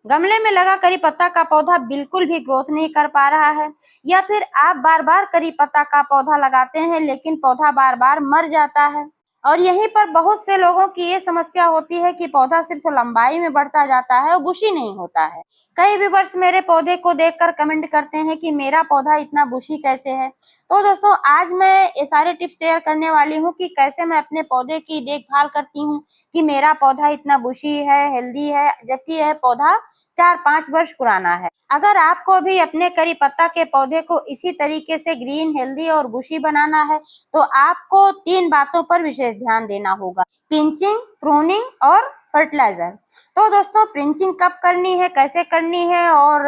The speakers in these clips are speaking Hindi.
गमले में लगा करी पत्ता का पौधा बिल्कुल भी ग्रोथ नहीं कर पा रहा है, या फिर आप बार बार करी पत्ता का पौधा लगाते हैं लेकिन पौधा बार बार मर जाता है। और यहीं पर बहुत से लोगों की ये समस्या होती है कि पौधा सिर्फ लंबाई में बढ़ता जाता है और बुशी नहीं होता है। कई व्यूअर्स मेरे पौधे को देखकर कमेंट करते हैं कि मेरा पौधा इतना बुशी कैसे है। तो दोस्तों, आज मैं ये सारे टिप्स शेयर करने वाली हूँ कि कैसे मैं अपने पौधे की देखभाल करती हूँ कि मेरा पौधा इतना बुशी है, हेल्दी है, जबकि यह पौधा 4-5 वर्ष पुराना है। अगर आपको भी अपने करी पत्ता के पौधे को इसी तरीके से ग्रीन, हेल्दी और बुशी बनाना है तो आपको 3 बातों पर विशेष ध्यान देना होगा: पिंचिंग, प्रूनिंग और फर्टिलाइजर। तो दोस्तों, पिंचिंग कब करनी है, कैसे करनी है, और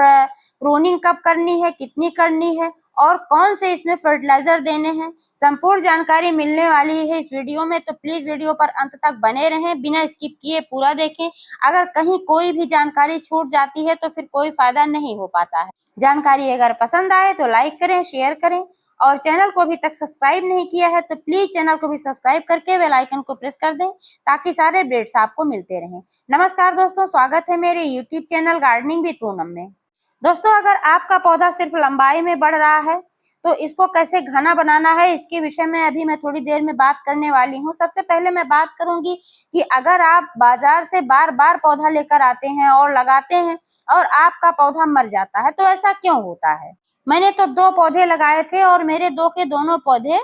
प्रूनिंग कब करनी है, कितनी करनी है, और कौन से इसमें फर्टिलाइजर देने हैं, संपूर्ण जानकारी मिलने वाली है इस वीडियो में। तो प्लीज वीडियो पर अंत तक बने रहें, बिना स्किप किए पूरा देखें। अगर कहीं कोई भी जानकारी छूट जाती है तो फिर कोई फायदा नहीं हो पाता है। जानकारी अगर पसंद आए तो लाइक करें, शेयर करें, और चैनल को अभी तक सब्सक्राइब नहीं किया है तो प्लीज चैनल को भी सब्सक्राइब करके बेल आइकन को प्रेस कर दें ताकि सारे अपडेट्स आपको मिलते रहें। नमस्कार दोस्तों, स्वागत है मेरे YouTube channel gardening with Poonam में। दोस्तों, अगर आपका पौधा सिर्फ लंबाई में बढ़ रहा है तो इसको कैसे घना बनाना है, इसके विषय में अभी मैं थोड़ी देर में बात करने वाली हूँ। सबसे पहले मैं बात करूंगी कि अगर आप बाजार से बार बार पौधा लेकर आते हैं और लगाते हैं और आपका पौधा मर जाता है तो ऐसा क्यों होता है। मैंने तो 2 पौधे लगाए थे और मेरे 2 के दोनों पौधे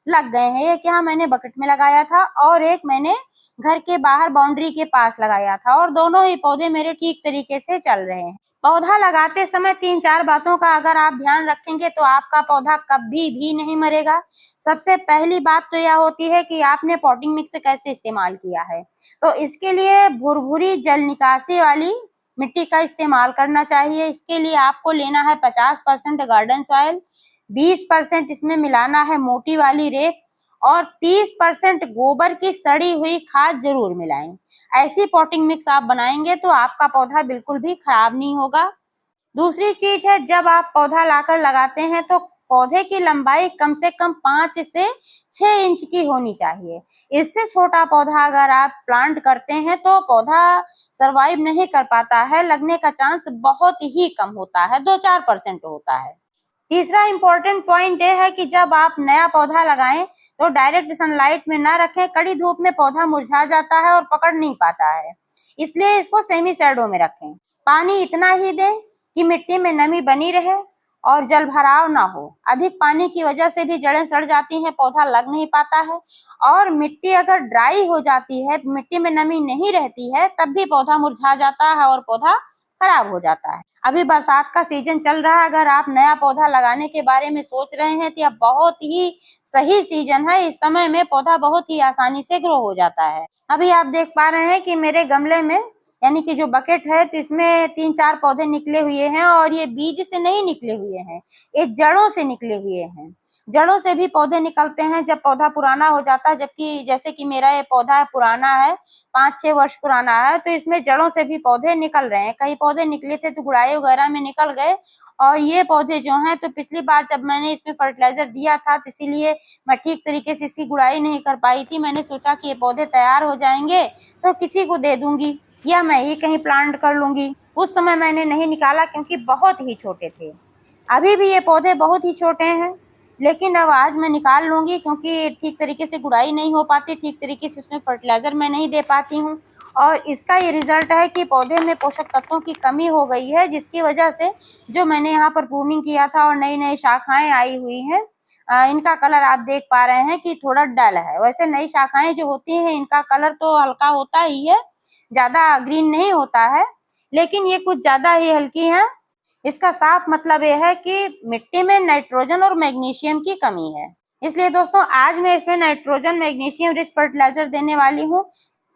लग गए हैं। एक यहाँ मैंने बकेट में लगाया था और एक मैंने घर के बाहर बाउंड्री के पास लगाया था, और दोनों ही पौधे मेरे ठीक तरीके से चल रहे हैं। पौधा लगाते समय 3-4 बातों का अगर आप ध्यान रखेंगे तो आपका पौधा कभी भी नहीं मरेगा। सबसे पहली बात तो यह होती है कि आपने पॉटिंग मिक्स कैसे इस्तेमाल किया है। तो इसके लिए भुरभुरी जल निकासी वाली मिट्टी का इस्तेमाल करना चाहिए। इसके लिए आपको लेना है 50% गार्डन सॉइल, 20% इसमें मिलाना है मोटी वाली रेत, और 30% गोबर की सड़ी हुई खाद जरूर मिलाएं। ऐसी पॉटिंग मिक्स आप बनाएंगे तो आपका पौधा बिल्कुल भी खराब नहीं होगा। दूसरी चीज है, जब आप पौधा लाकर लगाते हैं तो पौधे की लंबाई कम से कम 5 से 6 इंच की होनी चाहिए। इससे छोटा पौधा अगर आप प्लांट करते हैं तो पौधा सरवाइव नहीं कर पाता है, लगने का चांस बहुत ही कम होता है, 2-4% होता है। तीसरा इम्पोर्टेंट पॉइंट ये है कि जब आप नया पौधा लगाएं तो डायरेक्ट सनलाइट में ना रखें। कड़ी धूप में पौधा मुरझा जाता है और पकड़ नहीं पाता है, इसलिए इसको सेमी शैडो में रखें। पानी इतना ही दें कि मिट्टी में नमी बनी रहे और जल भराव ना हो। अधिक पानी की वजह से भी जड़ें सड़ जाती हैं, पौधा लग नहीं पाता है, और मिट्टी अगर ड्राई हो जाती है, मिट्टी में नमी नहीं रहती है, तब भी पौधा मुरझा जाता है और पौधा खराब हो जाता है। अभी बरसात का सीजन चल रहा है, अगर आप नया पौधा लगाने के बारे में सोच रहे हैं तो यह बहुत ही सही सीजन है। इस समय में पौधा बहुत ही आसानी से ग्रो हो जाता है। अभी आप देख पा रहे हैं कि मेरे गमले में, यानी कि जो बकेट है, तो इसमें 3-4 पौधे निकले हुए हैं, और ये बीज से नहीं निकले हुए हैं, ये जड़ों से निकले हुए हैं। जड़ों से भी पौधे निकलते हैं जब पौधा पुराना हो जाता है, जबकि जैसे कि मेरा ये पौधा पुराना है, 5-6 वर्ष पुराना है, तो इसमें जड़ों से भी पौधे निकल रहे हैं। कई पौधे निकले थे तो गुड़ाई वगैरह में निकल गए, और ये पौधे जो हैं, तो पिछली बार जब मैंने इसमें फर्टिलाइजर दिया था तो इसीलिए मैं ठीक तरीके से इसकी गुड़ाई नहीं कर पाई थी। मैंने सोचा कि ये पौधे तैयार हो जाएंगे तो किसी को दे दूंगी या मैं ही कहीं प्लांट कर लूंगी। उस समय मैंने नहीं निकाला क्योंकि बहुत ही छोटे थे। अभी भी ये पौधे बहुत ही छोटे हैं, लेकिन अब आज मैं निकाल लूंगी क्योंकि ठीक तरीके से गुड़ाई नहीं हो पाती, ठीक तरीके से इसमें फर्टिलाइजर मैं नहीं दे पाती हूँ, और इसका ये रिजल्ट है कि पौधे में पोषक तत्वों की कमी हो गई है, जिसकी वजह से जो मैंने यहाँ पर प्रूनिंग किया था और नई नई शाखाएं आई हुई हैं, इनका कलर आप देख पा रहे हैं कि थोड़ा डल है। वैसे नई शाखाएं जो होती हैं इनका कलर तो हल्का होता ही है, ज्यादा ग्रीन नहीं होता है, लेकिन ये कुछ ज्यादा ही हल्की है। इसका साफ मतलब यह है कि मिट्टी में नाइट्रोजन और मैग्नीशियम की कमी है। इसलिए दोस्तों, आज मैं इसमें नाइट्रोजन मैग्नीशियम रिच फर्टिलाइजर देने वाली हूँ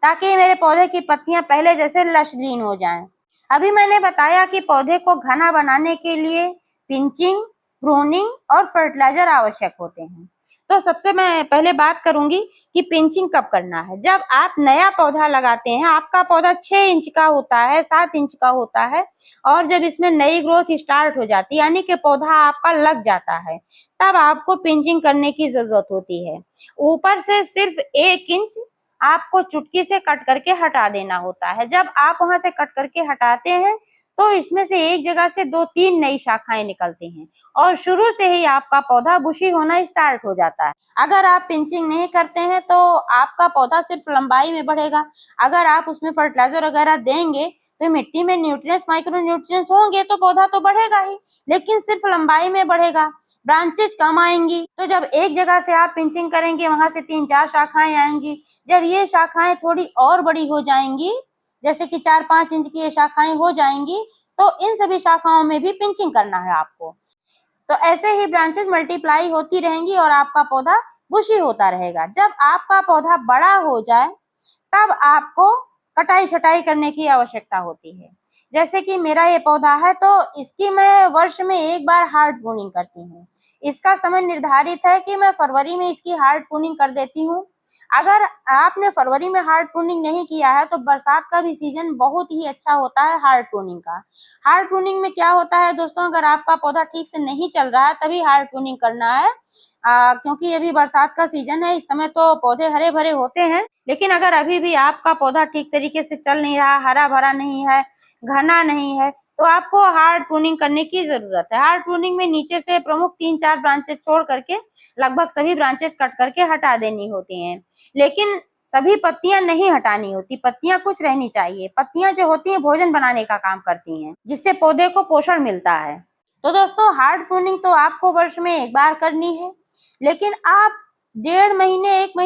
ताकि मेरे पौधे की पत्तियां पहले जैसे लश ग्रीन हो जाएं। अभी मैंने बताया कि पौधे को घना बनाने के लिए पिंचिंग, प्रूनिंग और फर्टिलाइजर आवश्यक होते हैं। तो सबसे मैं पहले बात करूंगी कि पिंचिंग कब करना है। जब आप नया पौधा लगाते हैं, आपका पौधा 6 इंच का होता है, 7 इंच का होता है, और जब इसमें नई ग्रोथ स्टार्ट हो जाती है, यानी कि पौधा आपका लग जाता है, तब आपको पिंचिंग करने की जरूरत होती है। ऊपर से सिर्फ 1 इंच आपको चुटकी से कट करके हटा देना होता है। जब आप वहां से कट करके हटाते हैं तो इसमें से एक जगह से 2-3 नई शाखाएं निकलती हैं और शुरू से ही आपका पौधा बुशी होना स्टार्ट हो जाता है। अगर आप पिंचिंग नहीं करते हैं तो आपका पौधा सिर्फ लंबाई में बढ़ेगा। अगर आप उसमें फर्टिलाइजर वगैरह देंगे तो मिट्टी में न्यूट्रिएंट्स, माइक्रो न्यूट्रिएंट्स होंगे तो पौधा तो बढ़ेगा ही, लेकिन सिर्फ लंबाई में बढ़ेगा, ब्रांचेज कम आएंगी। तो जब एक जगह से आप पिंचिंग करेंगे वहां से 3-4 शाखाएं आएंगी। जब ये शाखाएं थोड़ी और बड़ी हो जाएंगी, जैसे कि 4-5 इंच की ये शाखाएं हो जाएंगी, तो इन सभी शाखाओं में भी पिंचिंग करना है आपको। तो ऐसे ही ब्रांचेस मल्टीप्लाई होती रहेंगी और आपका पौधा बुशी होता रहेगा। जब आपका पौधा बड़ा हो जाए तब आपको कटाई छटाई करने की आवश्यकता होती है। जैसे कि मेरा ये पौधा है तो इसकी मैं वर्ष में एक बार हार्ड प्रूनिंग करती हूँ। इसका समय निर्धारित है कि मैं फरवरी में इसकी हार्ड प्रूनिंग कर देती हूँ। अगर आपने फरवरी में हार्ड प्रूनिंग नहीं किया है तो बरसात का भी सीजन बहुत ही अच्छा होता है हार्ड प्रूनिंग का। हार्ड प्रूनिंग में क्या होता है दोस्तों, अगर आपका पौधा ठीक से नहीं चल रहा है तभी हार्ड प्रूनिंग करना है, क्योंकि अभी बरसात का सीजन है, इस समय तो पौधे हरे भरे होते हैं। लेकिन अगर अभी भी आपका पौधा ठीक तरीके से चल नहीं रहा, हरा भरा नहीं है, घना नहीं है, तो आपको हार्ड प्रूनिंग करने की जरूरत है। हार्ड प्रूनिंग में नीचे से प्रमुख 3-4 ब्रांचेस छोड़ करके लगभग सभी ब्रांचेस कट करके हटा देनी होती हैं, लेकिन सभी पत्तियां नहीं हटानी होती, पत्तियां कुछ रहनी चाहिए। पत्तियां जो होती हैं भोजन बनाने का काम करती हैं, जिससे पौधे को पोषण मिलता है। तो दोस्तों हार्ड प्रूनिंग तो आपको वर्ष में एक बार करनी है, लेकिन आप 1.5 महीने 1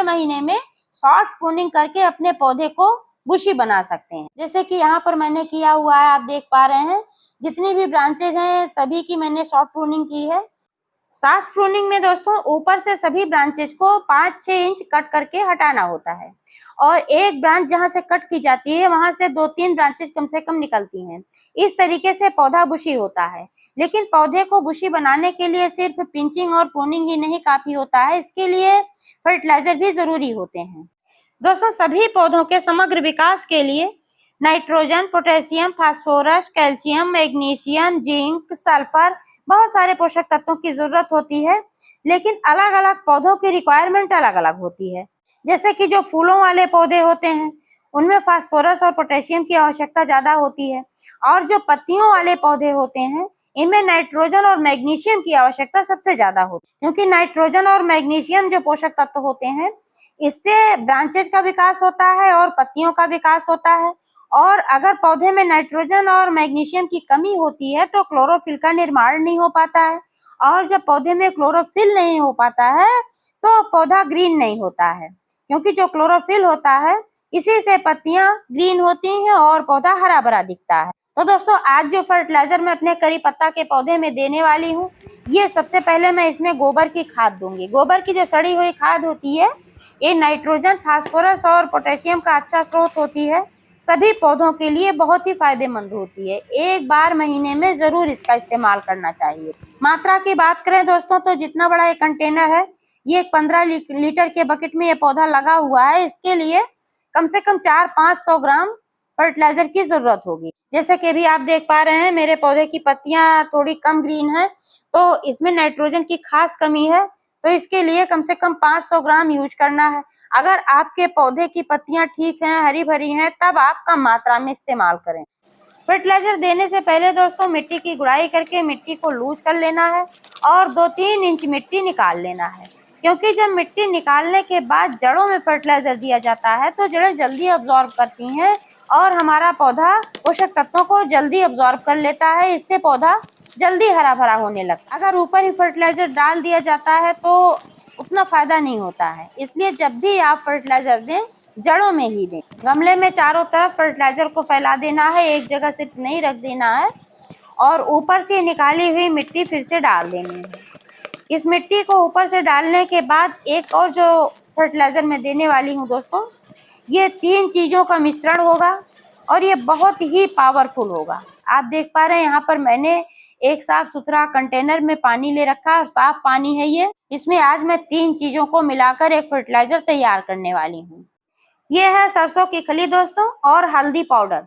महीने में शॉर्ट प्रूनिंग करके अपने पौधे को बुशी बना सकते हैं। जैसे कि यहाँ पर मैंने किया हुआ है, आप देख पा रहे हैं, जितनी भी ब्रांचेज हैं सभी की मैंने शॉर्ट प्रूनिंग की है। शॉर्ट प्रूनिंग में दोस्तों ऊपर से सभी ब्रांचेज को 5-6 इंच कट करके हटाना होता है और एक ब्रांच जहां से कट की जाती है वहां से 2-3 ब्रांचेज कम से कम निकलती हैं। इस तरीके से पौधा बुशी होता है। लेकिन पौधे को बुशी बनाने के लिए सिर्फ पिंचिंग और प्रूनिंग ही नहीं काफी होता है, इसके लिए फर्टिलाइजर भी जरूरी होते हैं। दोस्तों सभी पौधों के समग्र विकास के लिए nitrogen, potassium, phosphorus, calcium, magnesium, zinc, sulphur, बहुत सारे पोषक तत्वों की जरूरत होती है, लेकिन अलग अलग पौधों की रिक्वायरमेंट अलग अलग होती है। जैसे कि जो फूलों वाले पौधे होते हैं उनमें फास्फोरस और पोटेशियम की आवश्यकता ज्यादा होती है, और जो पत्तियों वाले पौधे होते हैं इनमें नाइट्रोजन और मैग्नीशियम की आवश्यकता सबसे ज्यादा होती है, क्योंकि नाइट्रोजन और मैग्नीशियम जो पोषक तत्व होते हैं इससे ब्रांचेज का विकास होता है और पत्तियों का विकास होता है। और अगर पौधे में नाइट्रोजन और मैग्नीशियम की कमी होती है तो क्लोरोफिल का निर्माण नहीं हो पाता है, और जब पौधे में क्लोरोफिल नहीं हो पाता है तो पौधा ग्रीन नहीं होता है, क्योंकि जो क्लोरोफिल होता है इसी से पत्तियां ग्रीन होती हैं और पौधा हरा भरा दिखता है। तो दोस्तों आज जो फर्टिलाइजर मैं अपने करी पत्ता के पौधे में देने वाली हूँ, ये सबसे पहले मैं इसमें गोबर की खाद दूंगी। गोबर की जो सड़ी हुई खाद होती है ये नाइट्रोजन, फास्फोरस और पोटेशियम का अच्छा स्रोत होती है, सभी पौधों के लिए बहुत ही फायदेमंद होती है। एक बार महीने में जरूर इसका इस्तेमाल करना चाहिए। मात्रा की बात करें दोस्तों तो जितना बड़ा ये कंटेनर है, ये 15 लीटर के बकेट में ये पौधा लगा हुआ है, इसके लिए कम से कम 400-500 ग्राम फर्टिलाइजर की जरूरत होगी। जैसे कि अभी आप देख पा रहे हैं मेरे पौधे की पत्तियां थोड़ी कम ग्रीन है, तो इसमें नाइट्रोजन की खास कमी है, तो इसके लिए कम से कम 500 ग्राम यूज करना है। अगर आपके पौधे की पत्तियां ठीक हैं, हरी भरी हैं, तब आप कम मात्रा में इस्तेमाल करें। फर्टिलाइजर देने से पहले दोस्तों मिट्टी की गुड़ाई करके मिट्टी को लूज कर लेना है और 2-3 इंच मिट्टी निकाल लेना है, क्योंकि जब मिट्टी निकालने के बाद जड़ों में फर्टिलाइजर दिया जाता है तो जड़ें जल्दी अब्जॉर्ब करती हैं और हमारा पौधा पोषक तत्वों को जल्दी अब्जॉर्ब कर लेता है, इससे पौधा जल्दी हरा भरा होने लगता है। अगर ऊपर ही फर्टिलाइजर डाल दिया जाता है तो उतना फायदा नहीं होता है, इसलिए जब भी आप फर्टिलाइजर दें जड़ों में ही दें। गमले में चारों तरफ फर्टिलाइजर को फैला देना है, एक जगह सिर्फ नहीं रख देना है, और ऊपर से निकाली हुई मिट्टी फिर से डाल देनी है। इस मिट्टी को ऊपर से डालने के बाद एक और जो फर्टिलाइजर मैं देने वाली हूँ दोस्तों, ये 3 चीजों का मिश्रण होगा और ये बहुत ही पावरफुल होगा। आप देख पा रहे हैं यहाँ पर मैंने एक साफ सुथरा कंटेनर में पानी ले रखा है और साफ पानी है ये। इसमें आज मैं 3 चीजों को मिलाकर एक फर्टिलाइजर तैयार करने वाली हूँ। ये है सरसों की खली दोस्तों और हल्दी पाउडर।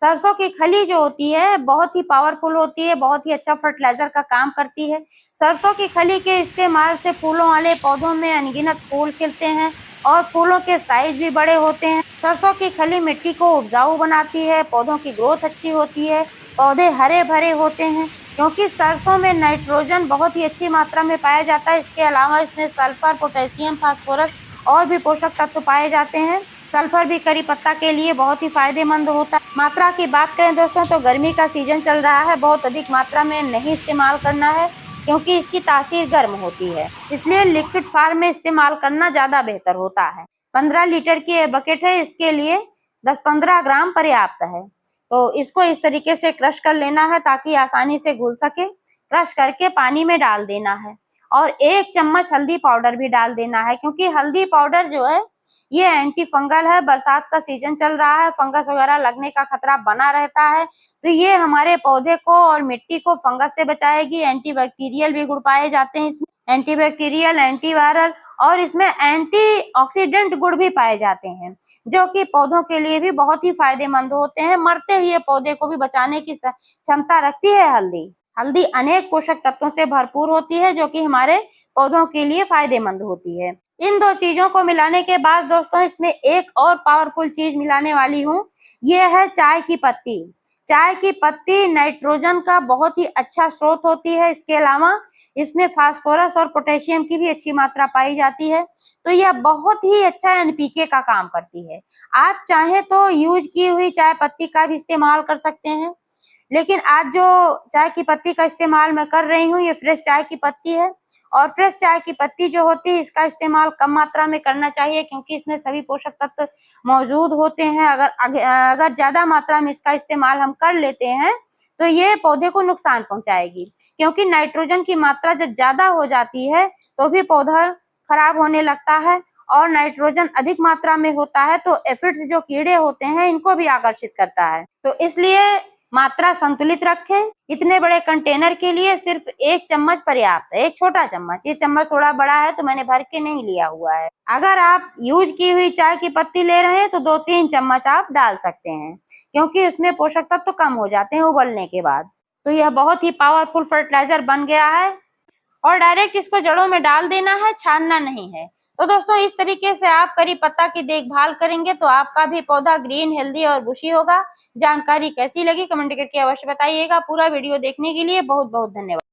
सरसों की खली जो होती है बहुत ही पावरफुल होती है, बहुत ही अच्छा फर्टिलाइजर का काम करती है। सरसों की खली के इस्तेमाल से फूलों वाले पौधों में अनगिनत फूल खिलते हैं और फूलों के साइज भी बड़े होते हैं। सरसों की खली मिट्टी को उपजाऊ बनाती है, पौधों की ग्रोथ अच्छी होती है पौधे हरे भरे होते हैं, क्योंकि सरसों में नाइट्रोजन बहुत ही अच्छी मात्रा में पाया जाता है। इसके अलावा इसमें सल्फर, पोटेशियम, फास्फोरस और भी पोषक तत्व पाए जाते हैं। सल्फर भी करी पत्ता के लिए बहुत ही फायदेमंद होता है। मात्रा की बात करें दोस्तों तो गर्मी का सीजन चल रहा है, बहुत अधिक मात्रा में नहीं इस्तेमाल करना है, क्योंकि इसकी तासीर गर्म होती है, इसलिए लिक्विड फॉर्म में इस्तेमाल करना ज्यादा बेहतर होता है। 15 लीटर की बकेट है, इसके लिए 10-15 ग्राम पर्याप्त है। तो इसको इस तरीके से क्रश कर लेना है ताकि आसानी से घुल सके। क्रश करके पानी में डाल देना है और 1 चम्मच हल्दी पाउडर भी डाल देना है, क्योंकि हल्दी पाउडर जो है ये एंटी फंगल है। बरसात का सीजन चल रहा है, फंगस वगैरह लगने का खतरा बना रहता है, तो ये हमारे पौधे को और मिट्टी को फंगस से बचाएगी। एंटीबैक्टीरियल भी गुण पाए जाते हैं इसमें, एंटीबैक्टीरियल, एंटीवायरल और इसमें एंटीऑक्सीडेंट गुण भी पाए जाते हैं, जो कि पौधों के लिए भी बहुत ही फायदेमंद होते हैं। मरते हुए पौधे को भी बचाने की क्षमता रखती है हल्दी। हल्दी अनेक पोषक तत्वों से भरपूर होती है, जो कि हमारे पौधों के लिए फायदेमंद होती है। इन 2 चीजों को मिलाने के बाद दोस्तों इसमें एक और पावरफुल चीज मिलाने वाली हूँ, ये है चाय की पत्ती। चाय की पत्ती नाइट्रोजन का बहुत ही अच्छा स्रोत होती है। इसके अलावा इसमें फास्फोरस और पोटेशियम की भी अच्छी मात्रा पाई जाती है, तो यह बहुत ही अच्छा एनपीके का काम करती है। आप चाहें तो यूज की हुई चाय पत्ती का भी इस्तेमाल कर सकते हैं, लेकिन आज जो चाय की पत्ती का इस्तेमाल मैं कर रही हूँ ये फ्रेश चाय की पत्ती है। और फ्रेश चाय की पत्ती जो होती है इसका इस्तेमाल कम मात्रा में करना चाहिए, क्योंकि इसमें सभी पोषक तत्व मौजूद होते हैं। अगर ज्यादा मात्रा में इसका इस्तेमाल हम कर लेते हैं तो ये पौधे को नुकसान पहुंचाएगी, क्योंकि नाइट्रोजन की मात्रा जब ज्यादा हो जाती है तो भी पौधा खराब होने लगता है। और नाइट्रोजन अधिक मात्रा में होता है तो एफिड्स जो कीड़े होते हैं इनको भी आकर्षित करता है, तो इसलिए मात्रा संतुलित रखें। इतने बड़े कंटेनर के लिए सिर्फ 1 चम्मच पर्याप्त है, 1 छोटा चम्मच। ये चम्मच थोड़ा बड़ा है तो मैंने भर के नहीं लिया हुआ है। अगर आप यूज की हुई चाय की पत्ती ले रहे हैं तो 2-3 चम्मच आप डाल सकते हैं, क्योंकि उसमें पोषक तत्व तो कम हो जाते हैं उबलने के बाद। तो यह बहुत ही पावरफुल फर्टिलाइजर बन गया है और डायरेक्ट इसको जड़ों में डाल देना है, छानना नहीं है। तो दोस्तों इस तरीके से आप करी पत्ता की देखभाल करेंगे तो आपका भी पौधा ग्रीन, हेल्दी और बुशी होगा। जानकारी कैसी लगी कमेंट करके अवश्य बताइएगा। पूरा वीडियो देखने के लिए बहुत बहुत धन्यवाद।